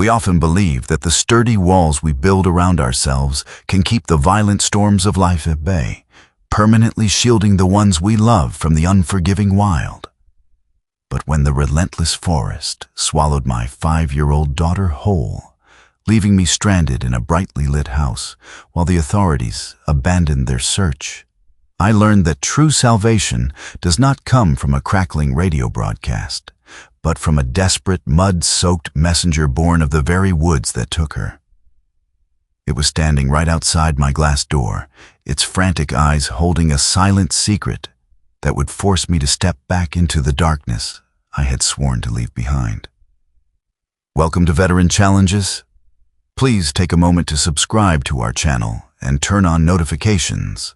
We often believe that the sturdy walls we build around ourselves can keep the violent storms of life at bay, permanently shielding the ones we love from the unforgiving wild. But when the relentless forest swallowed my 5-year-old daughter whole, leaving me stranded in a brightly lit house while the authorities abandoned their search, I learned that true salvation does not come from a crackling radio broadcast, but from a desperate, mud-soaked messenger born of the very woods that took her. It was standing right outside my glass door, its frantic eyes holding a silent secret that would force me to step back into the darkness I had sworn to leave behind. Welcome to Veteran Challenges. Please take a moment to subscribe to our channel and turn on notifications.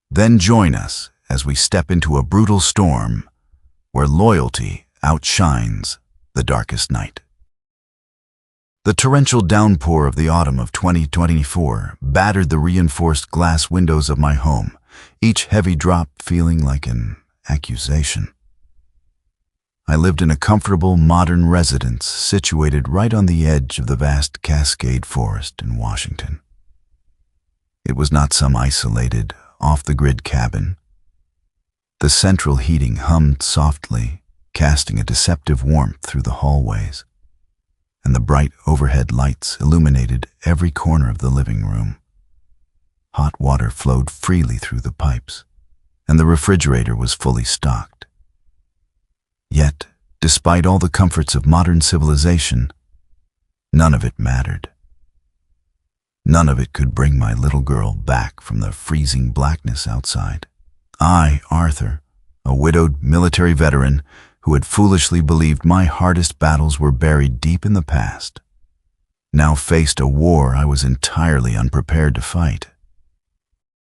Then join us as we step into a brutal storm where loyalty outshines the darkest night. The torrential downpour of the autumn of 2024 battered the reinforced glass windows of my home, each heavy drop feeling like an accusation. I lived in a comfortable, modern residence situated right on the edge of the vast Cascade Forest in Washington. It was not some isolated, off-the-grid cabin. The central heating hummed softly, casting a deceptive warmth through the hallways, and the bright overhead lights illuminated every corner of the living room. Hot water flowed freely through the pipes, and the refrigerator was fully stocked. Yet, despite all the comforts of modern civilization, none of it mattered. None of it could bring my little girl back from the freezing blackness outside. I, Arthur, a widowed military veteran who had foolishly believed my hardest battles were buried deep in the past, now faced a war I was entirely unprepared to fight.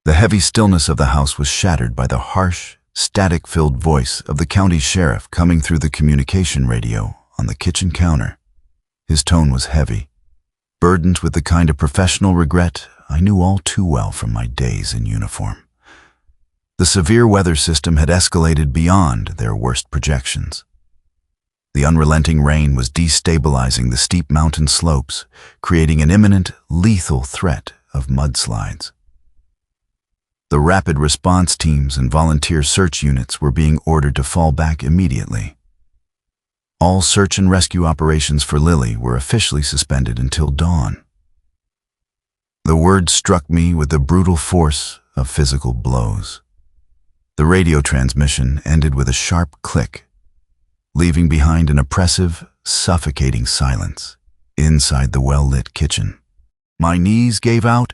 The heavy stillness of the house was shattered by the harsh, static-filled voice of the county sheriff coming through the communication radio on the kitchen counter. His tone was heavy, burdened with the kind of professional regret I knew all too well from my days in uniform. The severe weather system had escalated beyond their worst projections. The unrelenting rain was destabilizing the steep mountain slopes, creating an imminent, lethal threat of mudslides. The rapid response teams and volunteer search units were being ordered to fall back immediately. All search and rescue operations for Lily were officially suspended until dawn. The word struck me with the brutal force of physical blows. The radio transmission ended with a sharp click, leaving behind an oppressive, suffocating silence inside the well-lit kitchen. My knees gave out,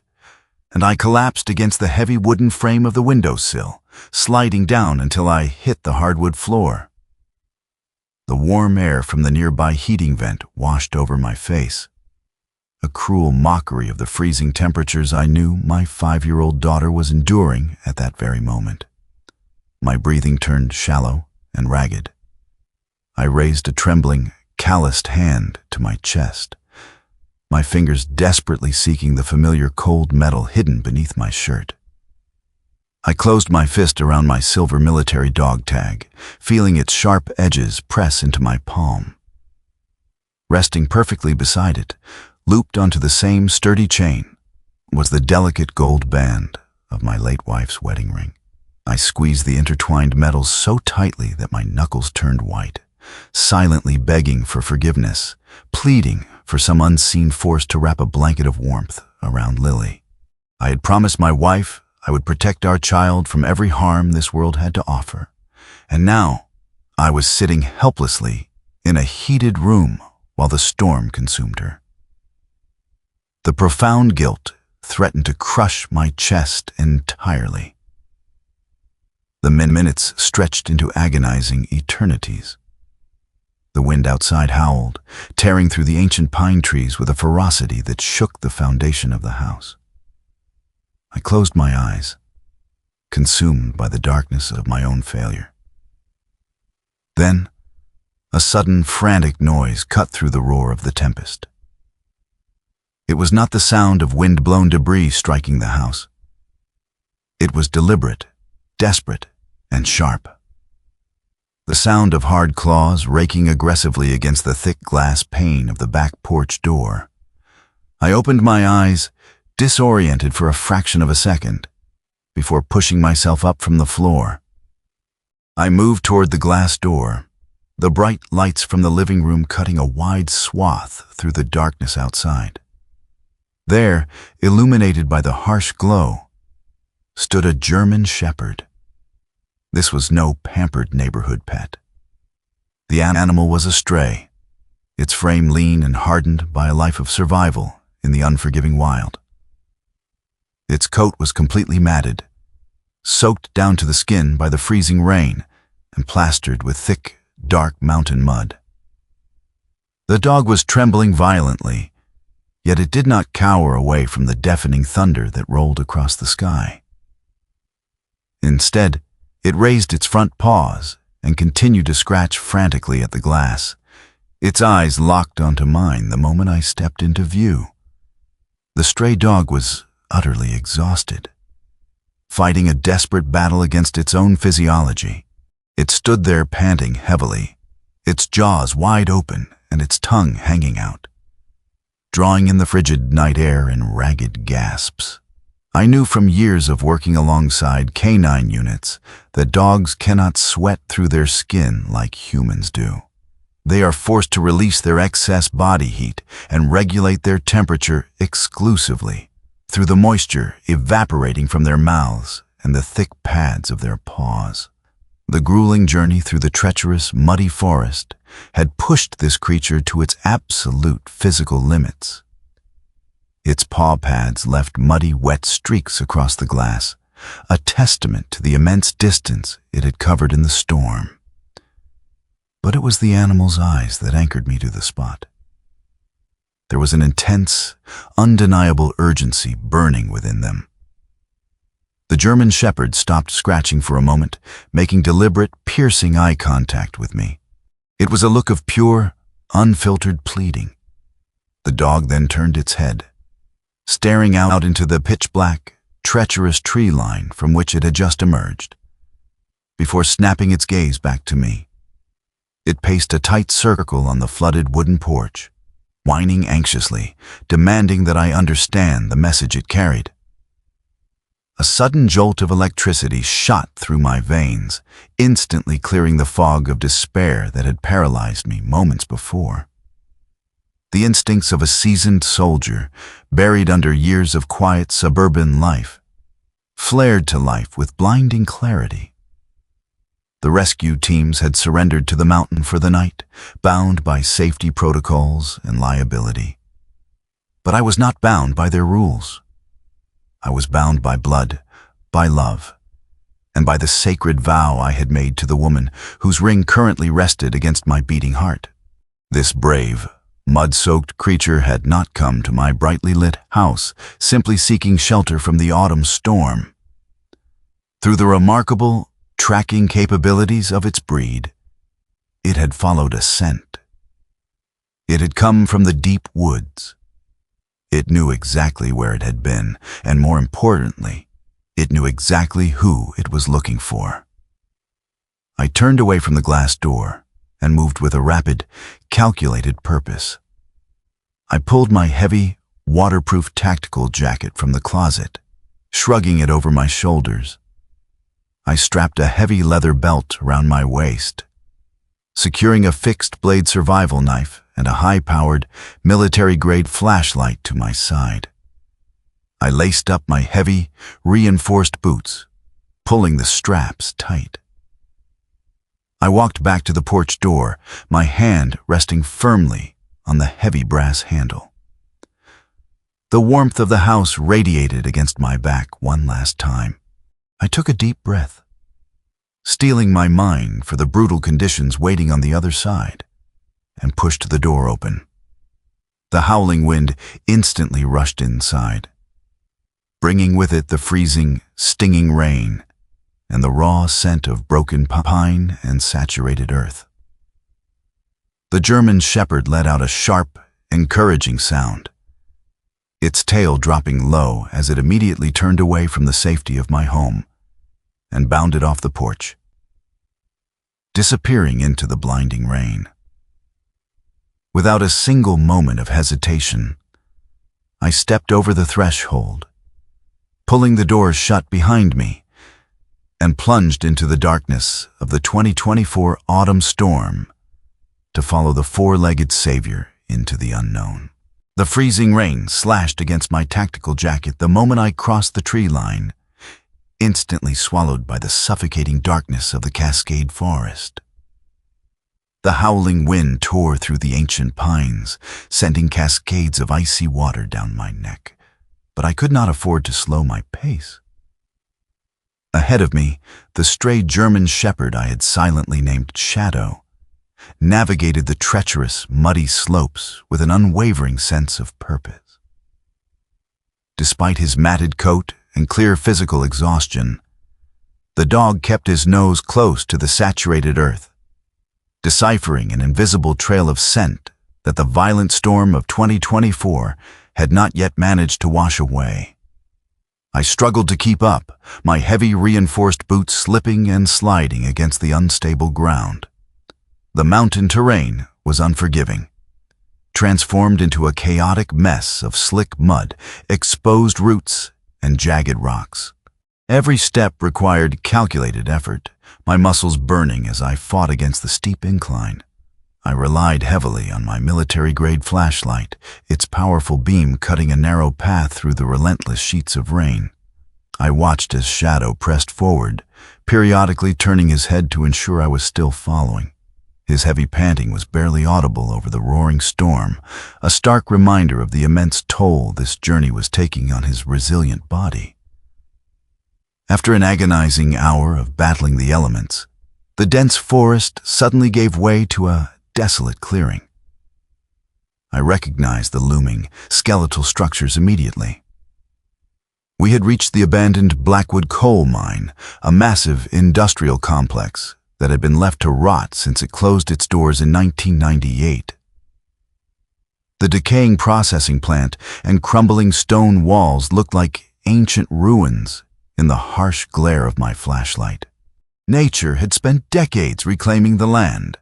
and I collapsed against the heavy wooden frame of the windowsill, sliding down until I hit the hardwood floor. The warm air from the nearby heating vent washed over my face, a cruel mockery of the freezing temperatures I knew my 5-year-old daughter was enduring at that very moment. My breathing turned shallow and ragged. I raised a trembling, calloused hand to my chest, my fingers desperately seeking the familiar cold metal hidden beneath my shirt. I closed my fist around my silver military dog tag, feeling its sharp edges press into my palm. Resting perfectly beside it, looped onto the same sturdy chain, was the delicate gold band of my late wife's wedding ring. I squeezed the intertwined metals so tightly that my knuckles turned white, silently begging for forgiveness, pleading for some unseen force to wrap a blanket of warmth around Lily. I had promised my wife I would protect our child from every harm this world had to offer, and now I was sitting helplessly in a heated room while the storm consumed her. The profound guilt threatened to crush my chest entirely. The minutes stretched into agonizing eternities. The wind outside howled, tearing through the ancient pine trees with a ferocity that shook the foundation of the house. I closed my eyes, consumed by the darkness of my own failure. Then, a sudden frantic noise cut through the roar of the tempest. It was not the sound of wind-blown debris striking the house. It was deliberate, desperate, and sharp. The sound of hard claws raking aggressively against the thick glass pane of the back porch door. I opened my eyes, disoriented for a fraction of a second, before pushing myself up from the floor. I moved toward the glass door, the bright lights from the living room cutting a wide swath through the darkness outside. There, illuminated by the harsh glow, stood a German shepherd. This was no pampered neighborhood pet. The animal was a stray, its frame lean and hardened by a life of survival in the unforgiving wild. Its coat was completely matted, soaked down to the skin by the freezing rain and plastered with thick, dark mountain mud. The dog was trembling violently, yet it did not cower away from the deafening thunder that rolled across the sky. Instead, it raised its front paws and continued to scratch frantically at the glass, its eyes locked onto mine the moment I stepped into view. The stray dog was utterly exhausted, fighting a desperate battle against its own physiology. It stood there panting heavily, its jaws wide open and its tongue hanging out, drawing in the frigid night air in ragged gasps. I knew from years of working alongside canine units that dogs cannot sweat through their skin like humans do. They are forced to release their excess body heat and regulate their temperature exclusively through the moisture evaporating from their mouths and the thick pads of their paws. The grueling journey through the treacherous, muddy forest had pushed this creature to its absolute physical limits. Its paw pads left muddy, wet streaks across the glass, a testament to the immense distance it had covered in the storm. But it was the animal's eyes that anchored me to the spot. There was an intense, undeniable urgency burning within them. The German shepherd stopped scratching for a moment, making deliberate, piercing eye contact with me. It was a look of pure, unfiltered pleading. The dog then turned its head, staring out into the pitch-black, treacherous tree line from which it had just emerged, before snapping its gaze back to me. It paced a tight circle on the flooded wooden porch, whining anxiously, demanding that I understand the message it carried. A sudden jolt of electricity shot through my veins, instantly clearing the fog of despair that had paralyzed me moments before. The instincts of a seasoned soldier, buried under years of quiet suburban life, flared to life with blinding clarity. The rescue teams had surrendered to the mountain for the night, bound by safety protocols and liability. But I was not bound by their rules. I was bound by blood, by love, and by the sacred vow I had made to the woman whose ring currently rested against my beating heart. This brave, mud-soaked creature had not come to my brightly lit house simply seeking shelter from the autumn storm. Through the remarkable tracking capabilities of its breed, it had followed a scent. It had come from the deep woods. It knew exactly where it had been, and more importantly, it knew exactly who it was looking for. I turned away from the glass door and moved with a rapid, calculated purpose. I pulled my heavy, waterproof tactical jacket from the closet, shrugging it over my shoulders. I strapped a heavy leather belt around my waist, securing a fixed-blade survival knife and a high-powered, military-grade flashlight to my side. I laced up my heavy, reinforced boots, pulling the straps tight. I walked back to the porch door, my hand resting firmly on the heavy brass handle. The warmth of the house radiated against my back one last time. I took a deep breath, steeling my mind for the brutal conditions waiting on the other side, and pushed the door open. The howling wind instantly rushed inside, bringing with it the freezing, stinging rain and the raw scent of broken pine and saturated earth. The German shepherd let out a sharp, encouraging sound, its tail dropping low as it immediately turned away from the safety of my home and bounded off the porch. disappearing into the blinding rain. Without a single moment of hesitation, I stepped over the threshold, pulling the doors shut behind me, and plunged into the darkness of the 2024 autumn storm to follow the four-legged savior into the unknown. The freezing rain slashed against my tactical jacket the moment I crossed the tree line, instantly swallowed by the suffocating darkness of the Cascade Forest. The howling wind tore through the ancient pines, sending cascades of icy water down my neck, but I could not afford to slow my pace. Ahead of me, the stray German shepherd I had silently named Shadow navigated the treacherous, muddy slopes with an unwavering sense of purpose. Despite his matted coat and clear physical exhaustion, the dog kept his nose close to the saturated earth, deciphering an invisible trail of scent that the violent storm of 2024 had not yet managed to wash away. I struggled to keep up, my heavy reinforced boots slipping and sliding against the unstable ground. The mountain terrain was unforgiving, transformed into a chaotic mess of slick mud, exposed roots, and jagged rocks. Every step required calculated effort, my muscles burning as I fought against the steep incline. I relied heavily on my military-grade flashlight, its powerful beam cutting a narrow path through the relentless sheets of rain. I watched as Shadow pressed forward, periodically turning his head to ensure I was still following. His heavy panting was barely audible over the roaring storm, a stark reminder of the immense toll this journey was taking on his resilient body. After an agonizing hour of battling the elements, the dense forest suddenly gave way to a desolate clearing. I recognized the looming, skeletal structures immediately. We had reached the abandoned Blackwood coal mine, a massive industrial complex that had been left to rot since it closed its doors in 1998. The decaying processing plant and crumbling stone walls looked like ancient ruins in the harsh glare of my flashlight. Nature had spent decades reclaiming the land,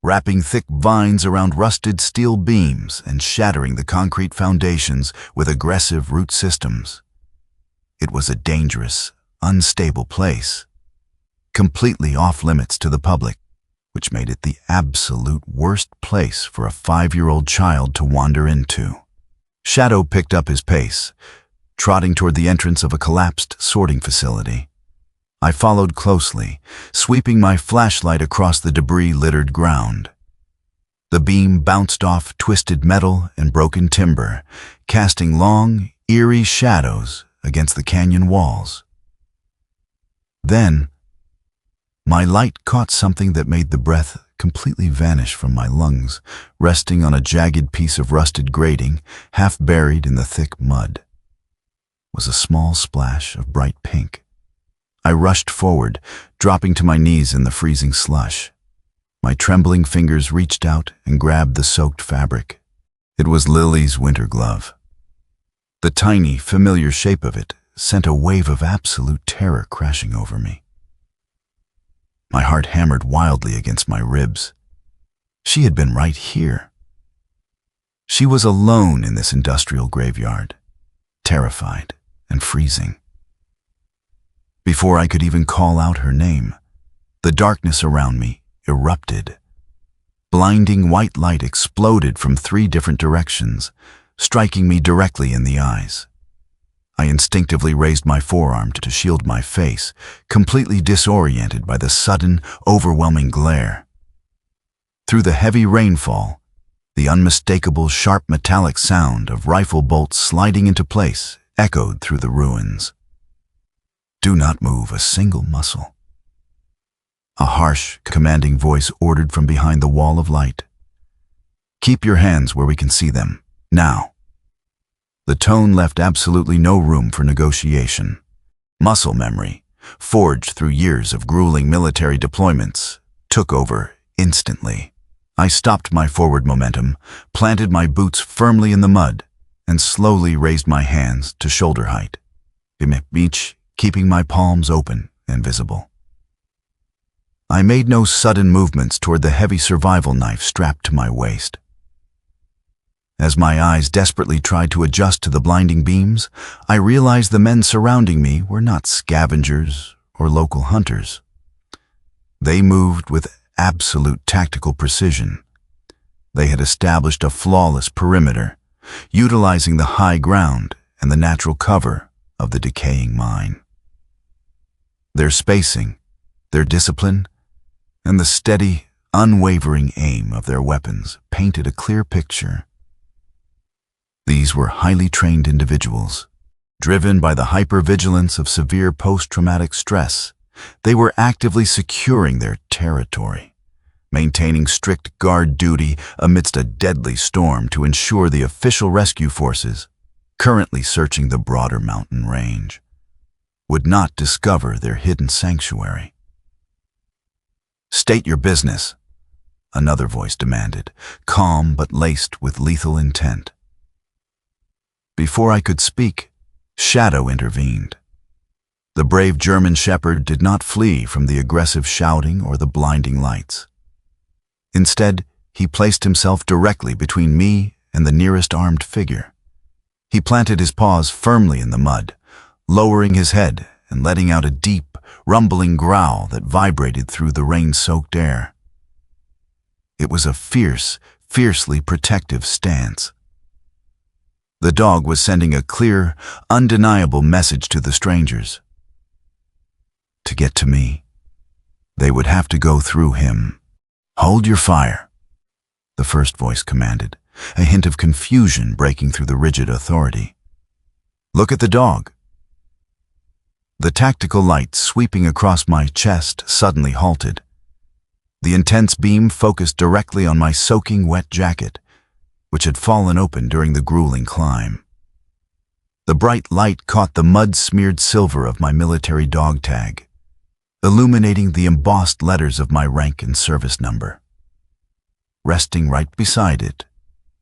wrapping thick vines around rusted steel beams and shattering the concrete foundations with aggressive root systems. It was a dangerous, unstable place, completely off-limits to the public, which made it the absolute worst place for a 5-year-old child to wander into. Shadow picked up his pace, trotting toward the entrance of a collapsed sorting facility. I followed closely, sweeping my flashlight across the debris-littered ground. The beam bounced off twisted metal and broken timber, casting long, eerie shadows against the canyon walls. Then, my light caught something that made the breath completely vanish from my lungs, resting on a jagged piece of rusted grating, half buried in the thick mud. It was a small splash of bright pink. I rushed forward, dropping to my knees in the freezing slush. My trembling fingers reached out and grabbed the soaked fabric. It was Lily's winter glove. The tiny, familiar shape of it sent a wave of absolute terror crashing over me. My heart hammered wildly against my ribs. She had been right here. She was alone in this industrial graveyard, terrified and freezing. Before I could even call out her name, the darkness around me erupted. Blinding white light exploded from 3 different directions, striking me directly in the eyes. I instinctively raised my forearm to shield my face, completely disoriented by the sudden, overwhelming glare. Through the heavy rainfall, the unmistakable sharp metallic sound of rifle bolts sliding into place echoed through the ruins. Do not move a single muscle. A harsh, commanding voice ordered from behind the wall of light. Keep your hands where we can see them, now. The tone left absolutely no room for negotiation. Muscle memory, forged through years of grueling military deployments, took over instantly. I stopped my forward momentum, planted my boots firmly in the mud, and slowly raised my hands to shoulder height, each keeping my palms open and visible. I made no sudden movements toward the heavy survival knife strapped to my waist. As my eyes desperately tried to adjust to the blinding beams, I realized the men surrounding me were not scavengers or local hunters. They moved with absolute tactical precision. They had established a flawless perimeter, utilizing the high ground and the natural cover of the decaying mine. Their spacing, their discipline, and the steady, unwavering aim of their weapons painted a clear picture. These were highly trained individuals. Driven by the hypervigilance of severe post-traumatic stress, they were actively securing their territory, maintaining strict guard duty amidst a deadly storm to ensure the official rescue forces, currently searching the broader mountain range, would not discover their hidden sanctuary. "State your business," another voice demanded, calm but laced with lethal intent. Before I could speak, Shadow intervened. The brave German shepherd did not flee from the aggressive shouting or the blinding lights. Instead, he placed himself directly between me and the nearest armed figure. He planted his paws firmly in the mud, lowering his head and letting out a deep, rumbling growl that vibrated through the rain-soaked air. It was a fiercely protective stance. The dog was sending a clear, undeniable message to the strangers. To get to me, they would have to go through him. "Hold your fire," the first voice commanded, a hint of confusion breaking through the rigid authority. "Look at the dog." The tactical light sweeping across my chest suddenly halted. The intense beam focused directly on my soaking wet jacket, which had fallen open during the grueling climb. The bright light caught the mud-smeared silver of my military dog tag, illuminating the embossed letters of my rank and service number. Resting right beside it,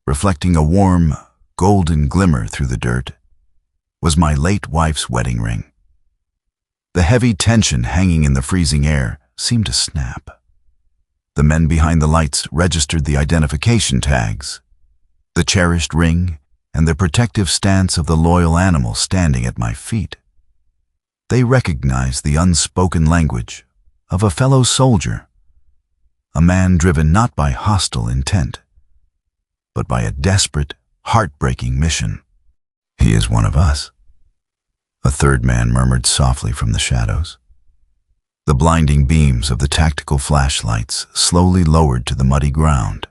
reflecting a warm, golden glimmer through the dirt, was my late wife's wedding ring. The heavy tension hanging in the freezing air seemed to snap. The men behind the lights registered the identification tags, the cherished ring, and the protective stance of the loyal animal standing at my feet. They recognized the unspoken language of a fellow soldier, a man driven not by hostile intent, but by a desperate, heartbreaking mission. "He is one of us," a third man murmured softly from the shadows. The blinding beams of the tactical flashlights slowly lowered to the muddy ground.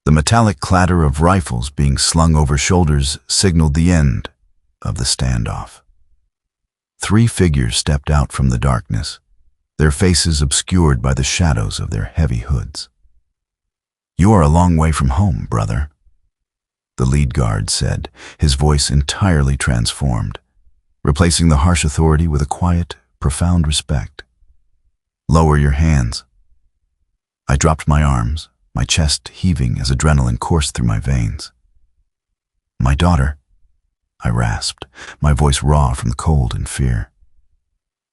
The metallic clatter of rifles being slung over shoulders signaled the end of the standoff. 3 figures stepped out from the darkness, their faces obscured by the shadows of their heavy hoods. "You are a long way from home, brother," the lead guard said, his voice entirely transformed, replacing the harsh authority with a quiet, profound respect. "Lower your hands." I dropped my arms, my chest heaving as adrenaline coursed through my veins. "My daughter," I rasped, my voice raw from the cold and fear.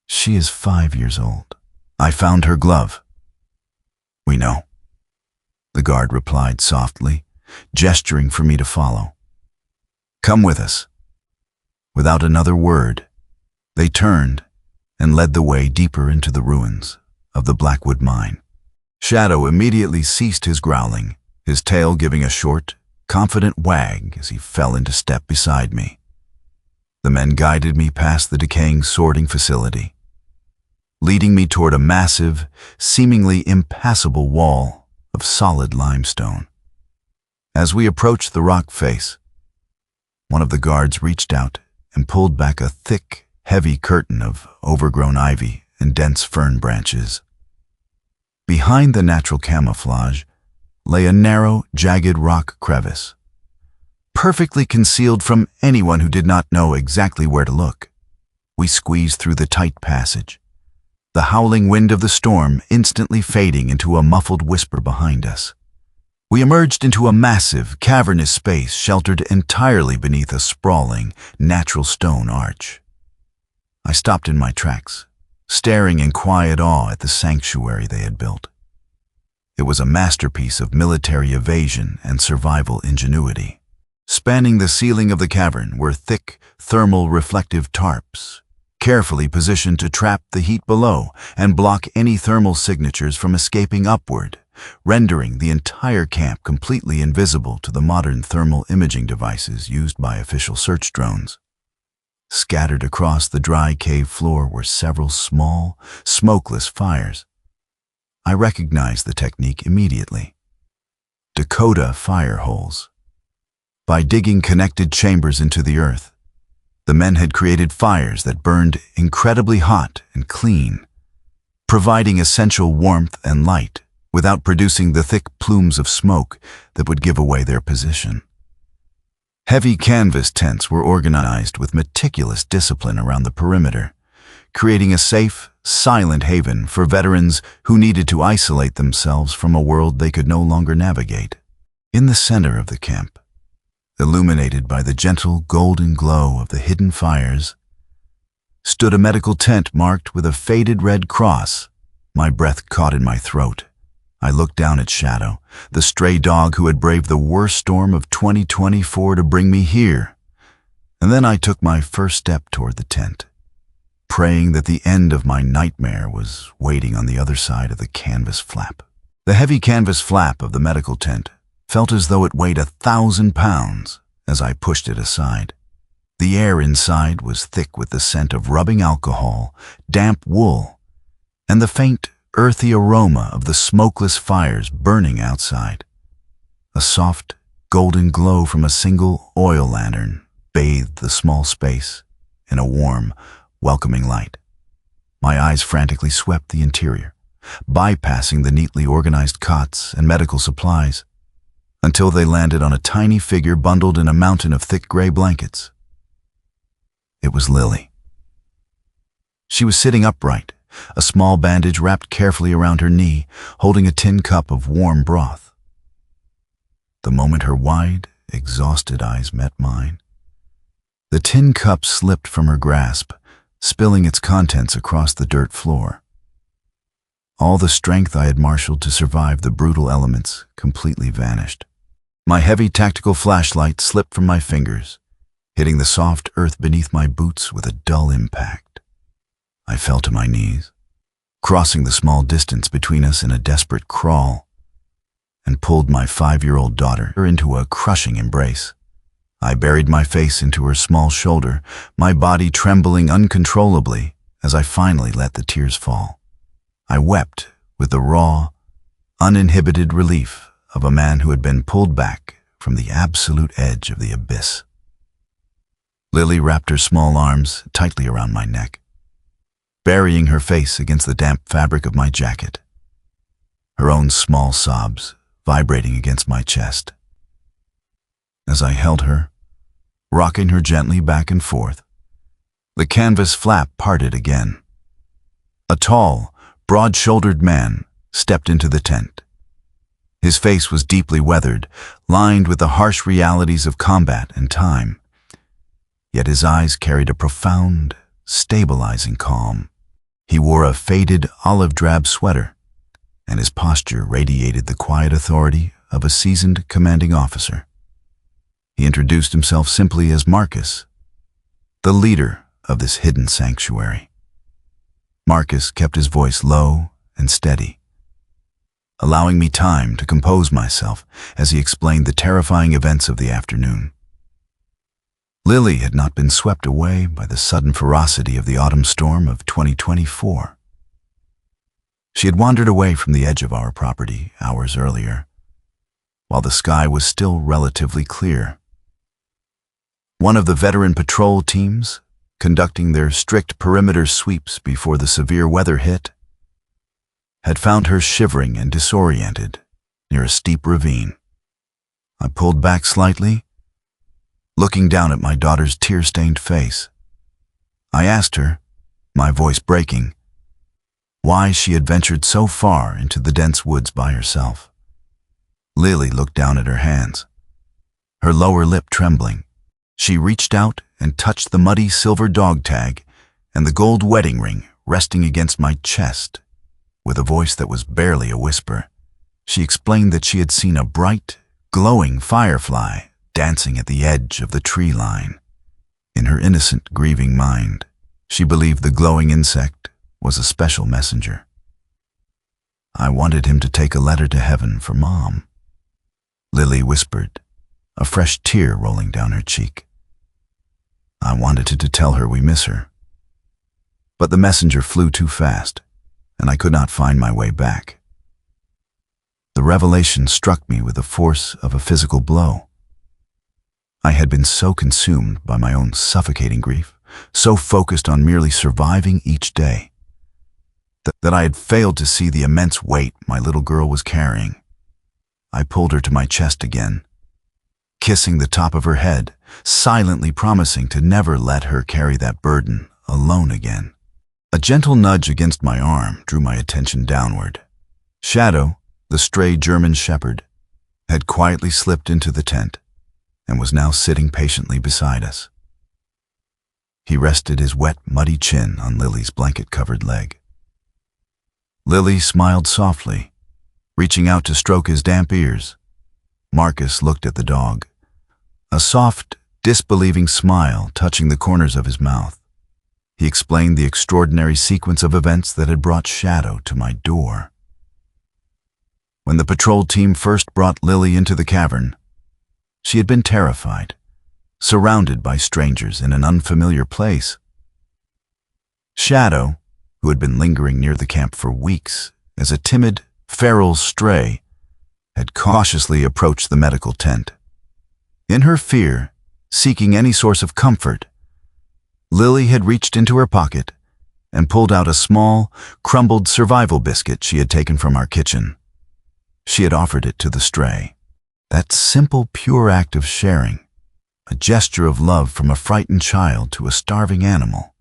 "She is 5 years old. I found her glove." "We know," the guard replied softly, gesturing for me to follow. "Come with us." Without another word, they turned and led the way deeper into the ruins of the Blackwood mine. Shadow immediately ceased his growling, his tail giving a short, confident wag as he fell into step beside me. The men guided me past the decaying sorting facility, leading me toward a massive, seemingly impassable wall of solid limestone. As we approached the rock face, one of the guards reached out and pulled back a thick, heavy curtain of overgrown ivy and dense fern branches. Behind the natural camouflage lay a narrow, jagged rock crevice, perfectly concealed from anyone who did not know exactly where to look. We squeezed through the tight passage, the howling wind of the storm instantly fading into a muffled whisper behind us. We emerged into a massive, cavernous space sheltered entirely beneath a sprawling, natural stone arch. I stopped in my tracks, staring in quiet awe at the sanctuary they had built. It was a masterpiece of military evasion and survival ingenuity. Spanning the ceiling of the cavern were thick, thermal reflective tarps, carefully positioned to trap the heat below and block any thermal signatures from escaping upward, rendering the entire camp completely invisible to the modern thermal imaging devices used by official search drones. Scattered across the dry cave floor were several small, smokeless fires. I recognized the technique immediately. Dakota fire holes. By digging connected chambers into the earth, the men had created fires that burned incredibly hot and clean, providing essential warmth and light without producing the thick plumes of smoke that would give away their position. Heavy canvas tents were organized with meticulous discipline around the perimeter, creating a safe, silent haven for veterans who needed to isolate themselves from a world they could no longer navigate. In the center of the camp, illuminated by the gentle golden glow of the hidden fires, stood a medical tent marked with a faded red cross. My breath caught in my throat. I looked down at Shadow, the stray dog who had braved the worst storm of 2024 to bring me here. And then I took my first step toward the tent, praying that the end of my nightmare was waiting on the other side of the canvas flap. The heavy canvas flap of the medical tent felt as though it weighed 1,000 pounds as I pushed it aside. The air inside was thick with the scent of rubbing alcohol, damp wool, and the faint, earthy aroma of the smokeless fires burning outside. A soft, golden glow from a single oil lantern bathed the small space in a warm, welcoming light. My eyes frantically swept the interior, bypassing the neatly organized cots and medical supplies, until they landed on a tiny figure bundled in a mountain of thick gray blankets. It was Lily. She was sitting upright, a small bandage wrapped carefully around her knee, holding a tin cup of warm broth. The moment her wide, exhausted eyes met mine, the tin cup slipped from her grasp, spilling its contents across the dirt floor. All the strength I had marshaled to survive the brutal elements completely vanished. My heavy tactical flashlight slipped from my fingers, hitting the soft earth beneath my boots with a dull impact. I fell to my knees, crossing the small distance between us in a desperate crawl, and pulled my 5-year-old daughter into a crushing embrace. I buried my face into her small shoulder, my body trembling uncontrollably as I finally let the tears fall. I wept with the raw, uninhibited relief of a man who had been pulled back from the absolute edge of the abyss. Lily wrapped her small arms tightly around my neck, burying her face against the damp fabric of my jacket, her own small sobs vibrating against my chest. As I held her, rocking her gently back and forth, the canvas flap parted again. A tall, broad-shouldered man stepped into the tent. His face was deeply weathered, lined with the harsh realities of combat and time. Yet his eyes carried a profound, stabilizing calm. He wore a faded olive-drab sweater, and his posture radiated the quiet authority of a seasoned commanding officer. He introduced himself simply as Marcus, the leader of this hidden sanctuary. Marcus kept his voice low and steady, allowing me time to compose myself as he explained the terrifying events of the afternoon. Lily had not been swept away by the sudden ferocity of the autumn storm of 2024. She had wandered away from the edge of our property hours earlier, while the sky was still relatively clear. One of the veteran patrol teams, conducting their strict perimeter sweeps before the severe weather hit, had found her shivering and disoriented near a steep ravine. I pulled back slightly, looking down at my daughter's tear-stained face. I asked her, my voice breaking, why she had ventured so far into the dense woods by herself. Lily looked down at her hands, her lower lip trembling. She reached out and touched the muddy silver dog tag and the gold wedding ring resting against my chest. With a voice that was barely a whisper, she explained that she had seen a bright, glowing firefly dancing at the edge of the tree line. In her innocent, grieving mind, she believed the glowing insect was a special messenger. I wanted him to take a letter to heaven for Mom, Lily whispered, a fresh tear rolling down her cheek. I wanted to tell her we miss her. But the messenger flew too fast, and I could not find my way back. The revelation struck me with the force of a physical blow. I had been so consumed by my own suffocating grief, so focused on merely surviving each day, that I had failed to see the immense weight my little girl was carrying. I pulled her to my chest again, kissing the top of her head, silently promising to never let her carry that burden alone again. A gentle nudge against my arm drew my attention downward. Shadow, the stray German shepherd, had quietly slipped into the tent and was now sitting patiently beside us. He rested his wet, muddy chin on Lily's blanket-covered leg. Lily smiled softly, reaching out to stroke his damp ears. Marcus looked at the dog, a soft, disbelieving smile touching the corners of his mouth. He explained the extraordinary sequence of events that had brought Shadow to my door. When the patrol team first brought Lily into the cavern, she had been terrified, surrounded by strangers in an unfamiliar place. Shadow, who had been lingering near the camp for weeks as a timid, feral stray, had cautiously approached the medical tent. In her fear, seeking any source of comfort, Lily had reached into her pocket and pulled out a small, crumbled survival biscuit she had taken from our kitchen. She had offered it to the stray. That simple, pure act of sharing, a gesture of love from a frightened child to a starving animal,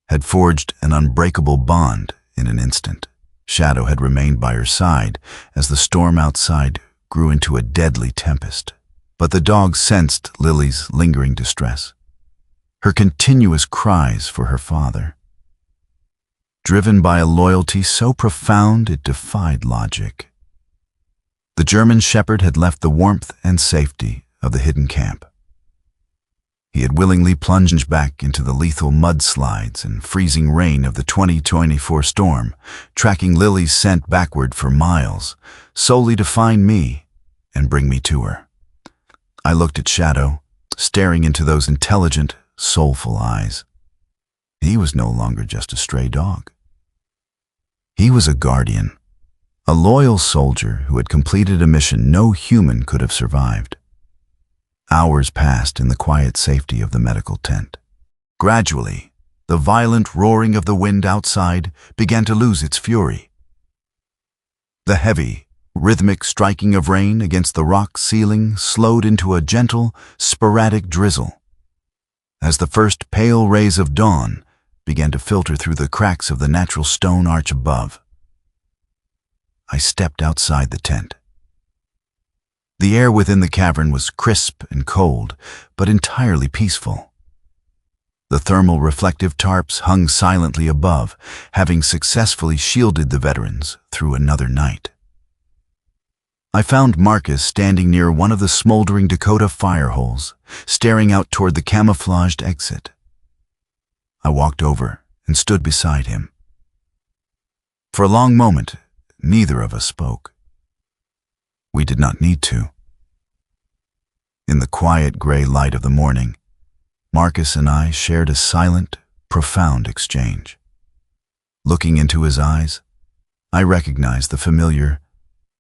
had forged an unbreakable bond in an instant. Shadow had remained by her side as the storm outside grew into a deadly tempest. But the dog sensed Lily's lingering distress, her continuous cries for her father. Driven by a loyalty so profound it defied logic, the German shepherd had left the warmth and safety of the hidden camp. He had willingly plunged back into the lethal mudslides and freezing rain of the 2024 storm, tracking Lily's scent backward for miles, solely to find me and bring me to her. I looked at Shadow, staring into those intelligent, soulful eyes. He was no longer just a stray dog. He was a guardian, a loyal soldier who had completed a mission no human could have survived. Hours passed in the quiet safety of the medical tent. Gradually, the violent roaring of the wind outside began to lose its fury. The heavy, rhythmic striking of rain against the rock ceiling slowed into a gentle, sporadic drizzle, as the first pale rays of dawn began to filter through the cracks of the natural stone arch above. I stepped outside the tent. The air within the cavern was crisp and cold, but entirely peaceful. The thermal reflective tarps hung silently above, having successfully shielded the veterans through another night. I found Marcus standing near one of the smoldering Dakota fire holes, staring out toward the camouflaged exit. I walked over and stood beside him. For a long moment, neither of us spoke. We did not need to. In the quiet gray light of the morning, Marcus and I shared a silent, profound exchange. Looking into his eyes, I recognized the familiar,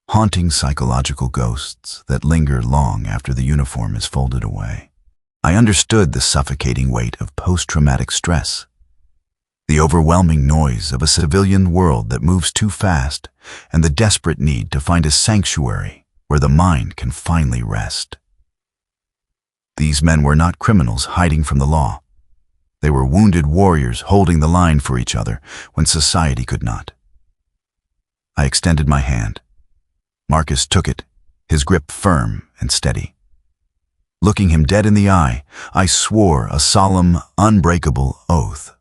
haunting psychological ghosts that linger long after the uniform is folded away. I understood the suffocating weight of post-traumatic stress, the overwhelming noise of a civilian world that moves too fast, and the desperate need to find a sanctuary where the mind can finally rest. These men were not criminals hiding from the law. They were wounded warriors holding the line for each other when society could not. I extended my hand. Marcus took it, his grip firm and steady. Looking him dead in the eye, I swore a solemn, unbreakable oath.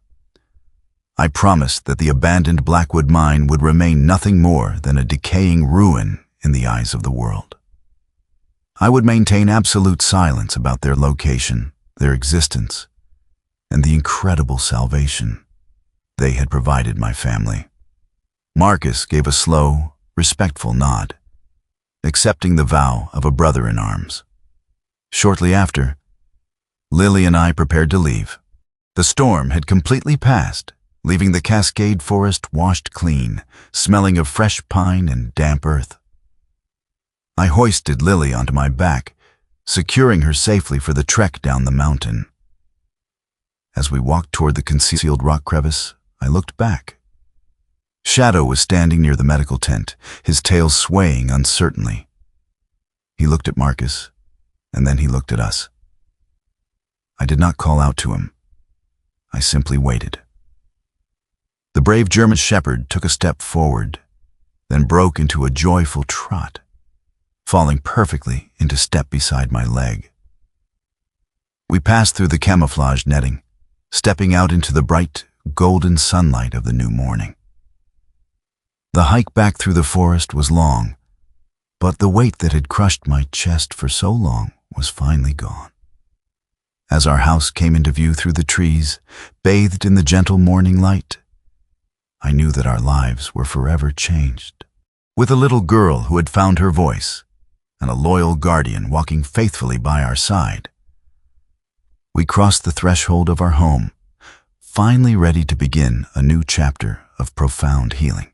I promised that the abandoned Blackwood mine would remain nothing more than a decaying ruin in the eyes of the world. I would maintain absolute silence about their location, their existence, and the incredible salvation they had provided my family. Marcus gave a slow, respectful nod, accepting the vow of a brother in arms. Shortly after, Lily and I prepared to leave. The storm had completely passed, leaving the Cascade Forest washed clean, smelling of fresh pine and damp earth. I hoisted Lily onto my back, securing her safely for the trek down the mountain. As we walked toward the concealed rock crevice, I looked back. Shadow was standing near the medical tent, his tail swaying uncertainly. He looked at Marcus, and then he looked at us. I did not call out to him. I simply waited. The brave German shepherd took a step forward, then broke into a joyful trot, falling perfectly into step beside my leg. We passed through the camouflage netting, stepping out into the bright, golden sunlight of the new morning. The hike back through the forest was long, but the weight that had crushed my chest for so long was finally gone. As our house came into view through the trees, bathed in the gentle morning light, I knew that our lives were forever changed. With a little girl who had found her voice, and a loyal guardian walking faithfully by our side, we crossed the threshold of our home, finally ready to begin a new chapter of profound healing.